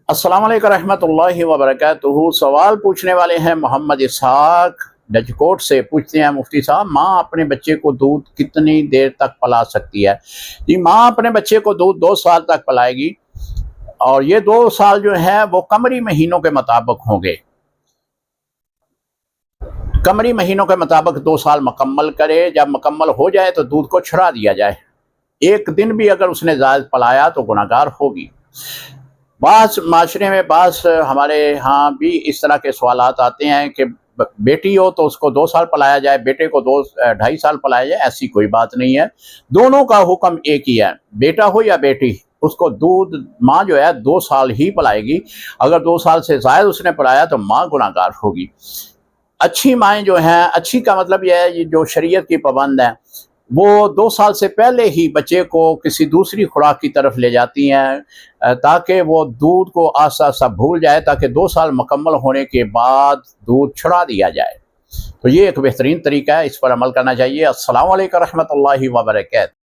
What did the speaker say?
अस्सलाम वालेकुम रहमतुल्लाहि व बरकातुहू। सवाल पूछने वाले हैं मोहम्मद इसहाक डजकोट से। पूछते हैं मुफ्ती साहब, माँ अपने बच्चे को दूध कितनी देर तक पिला सकती है? जी, माँ अपने बच्चे को दूध 2 साल तक पिलाएगी, और ये 2 साल जो है वो कमरी महीनों के मुताबिक होंगे। कमरी महीनों के मुताबिक 2 साल मुकम्मल करे। जब मुकम्मल हो जाए तो दूध को छुड़ा दिया जाए। एक दिन भी अगर उसने ज़ायद पिलाया तो गुनहगार होगी। बास माशरे में हमारे यहाँ भी इस तरह के सवालात आते हैं कि बेटी हो तो उसको 2 साल पलाया जाए, बेटे को 2-2.5 साल पलाया जाए। ऐसी कोई बात नहीं है, दोनों का हुक्म एक ही है। बेटा हो या बेटी, उसको दूध माँ जो है 2 साल ही पिलाएगी। अगर 2 साल से ज़ायद उसने पिलाया तो माँ गुनहगार होगी। अच्छी माएँ जो हैं, अच्छी का मतलब यह है, ये जो शरीयत की पाबंद हैं, वो 2 साल से पहले ही बच्चे को किसी दूसरी खुराक की तरफ ले जाती हैं, ताकि वो दूध को आस्ता आस्ता भूल जाए, ताकि 2 साल मुकम्मल होने के बाद दूध छुड़ा दिया जाए। तो ये एक बेहतरीन तरीका है, इस पर अमल करना चाहिए। अस्सलाम वालेकुम रहमतुल्लाहि व बरकातहू।